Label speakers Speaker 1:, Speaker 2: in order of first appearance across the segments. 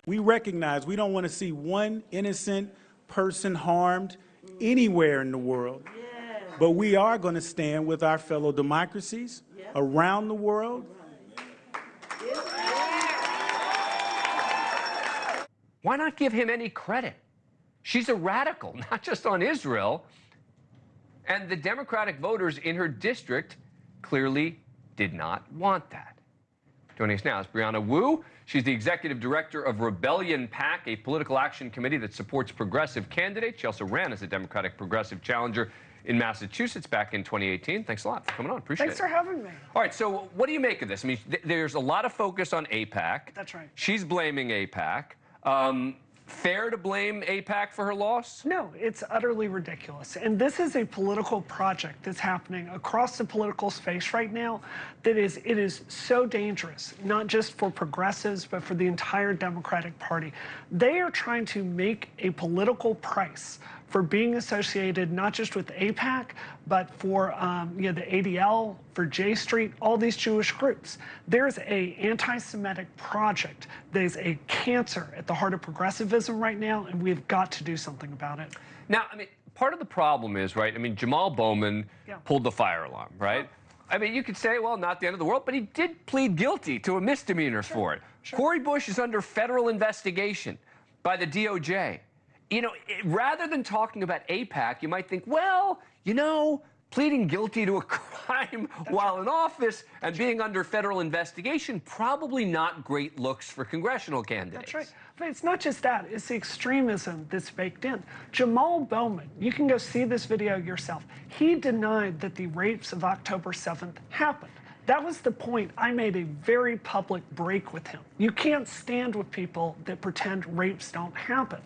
Speaker 1: We recognize we don't want to see one innocent person harmed anywhere in the world. But we are going to stand with our fellow democracies around the world.
Speaker 2: Why not give him any credit? She's a radical, not just on Israel. And the Democratic voters in her district clearly did not want that. Joining us now is Brianna Wu. She's the executive director of Rebellion PAC, a political action committee that supports progressive candidates. She also ran as a Democratic progressive challenger in Massachusetts back in 2018. Thanks a lot for coming on. Appreciate it.
Speaker 3: Thanks for having me.
Speaker 2: All right, so what do you make of this? I mean, there's a lot of focus on AIPAC.
Speaker 3: That's right.
Speaker 2: She's blaming AIPAC. Fair to blame AIPAC for her loss?
Speaker 3: No, it's utterly ridiculous. And this is a political project that's happening across the political space right now that it is so dangerous, not just for progressives, but for the entire Democratic Party. They are trying to make a political price for being associated not just with AIPAC, but for the ADL, for J Street, all these Jewish groups. There's an anti-Semitic project that is a cancer at the heart of progressivism right now, and we've got to do something about it.
Speaker 2: Now, I mean, part of the problem is, right, I mean, Jamal Bowman pulled the fire alarm, right? I mean, you could say, well, not the end of the world, but he did plead guilty to a misdemeanor for it. Cori Bush is under federal investigation by the DOJ. You know, rather than talking about AIPAC, you might think, well, you know, pleading guilty to a crime while in office and being under federal investigation, probably not great looks for congressional candidates.
Speaker 3: That's right. But it's not just that. It's the extremism that's baked in. Jamal Bowman, you can go see this video yourself. He denied that the rapes of October 7th happened. That was the point. I made a very public break with him. You can't stand with people that pretend rapes don't happen.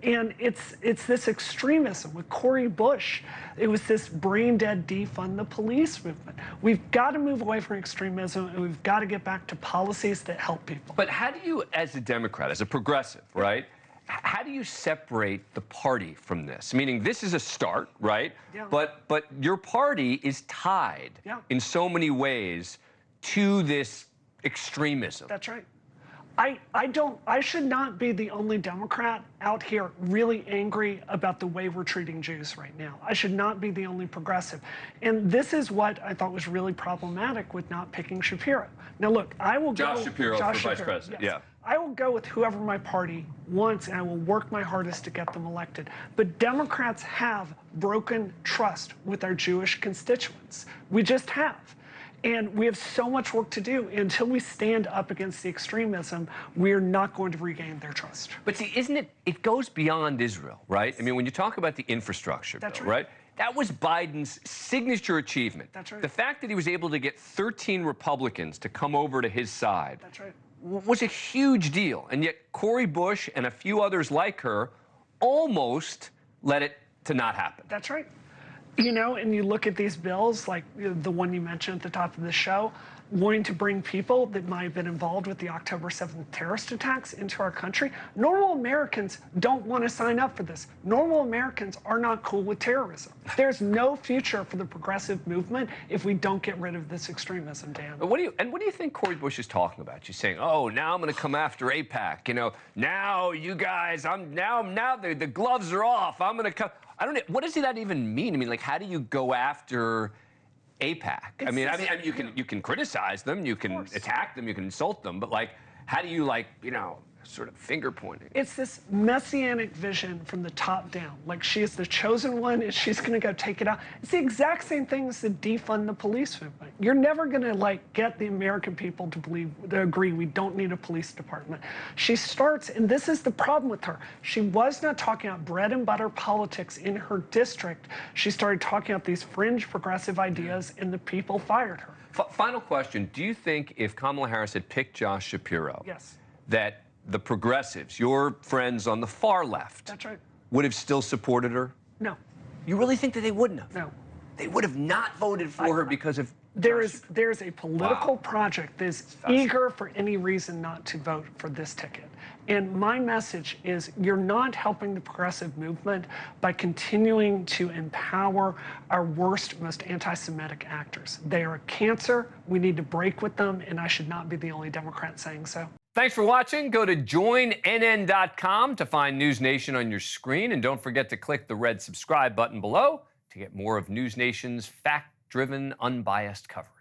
Speaker 3: And it's this extremism with Cori Bush. It was this brain-dead defund the police movement. We've got to move away from extremism, and we've got to get back to policies that help people.
Speaker 2: But how do you, as a Democrat, as a progressive, right, how do you separate the party from this? Meaning, this is a start, right?
Speaker 3: Yeah.
Speaker 2: But your party is tied in so many ways to this extremism.
Speaker 3: That's right. I should not be the only Democrat out here really angry about the way we're treating Jews right now. I should not be the only progressive. And this is what I thought was really problematic with not picking Shapiro. Now, look, I will
Speaker 2: Josh
Speaker 3: go...
Speaker 2: Shapiro for vice president,
Speaker 3: yes. I will go with whoever my party wants, and I will work my hardest to get them elected. But Democrats have broken trust with our Jewish constituents. We just have. And we have so much work to do. Until we stand up against the extremism, we're not going to regain their trust.
Speaker 2: But see, it goes beyond Israel, right? I mean, when you talk about the infrastructure bill, right? That was Biden's signature achievement.
Speaker 3: That's right.
Speaker 2: The fact that he was able to get 13 Republicans to come over to his side was a huge deal. And yet Cori Bush and a few others like her almost led it to not happen.
Speaker 3: That's right. You know, and you look at these bills, like the one you mentioned at the top of the show, wanting to bring people that might have been involved with the October 7th terrorist attacks into our country. Normal Americans don't want to sign up for this. Normal Americans are not cool with terrorism. There's no future for the progressive movement if we don't get rid of this extremism, Dan.
Speaker 2: But what do you think Cori Bush is talking about? She's saying, "Oh, now I'm going to come after AIPAC. You know, now you guys, now the gloves are off. I'm going to come." I don't know. What does that even mean? I mean, like, how do you go after AIPAC? I mean, you can criticize them, you can attack them, you can insult them, but like, how do you, like, you know, sort of finger pointing?
Speaker 3: It's this messianic vision from the top down. Like, she is the chosen one and she's going to go take it out. It's the exact same thing as the defund the police movement. You're never going to, like, get the American people to agree we don't need a police department. She starts, and this is the problem with her. She was not talking about bread and butter politics in her district. She started talking about these fringe progressive ideas, and the people fired her.
Speaker 2: Final question. Do you think if Kamala Harris had picked Josh Shapiro, that the progressives, your friends on the far left, would have still supported her?
Speaker 3: No.
Speaker 2: You really think that they wouldn't have?
Speaker 3: No.
Speaker 2: They would have not voted for her because of...
Speaker 3: There's a political project that's eager for any reason not to vote for this ticket. And my message is, you're not helping the progressive movement by continuing to empower our worst, most anti-Semitic actors. They are a cancer. We need to break with them, and I should not be the only Democrat saying so.
Speaker 2: Thanks for watching. Go to joinnn.com to find NewsNation on your screen. And don't forget to click the red subscribe button below to get more of NewsNation's fact-driven, unbiased coverage.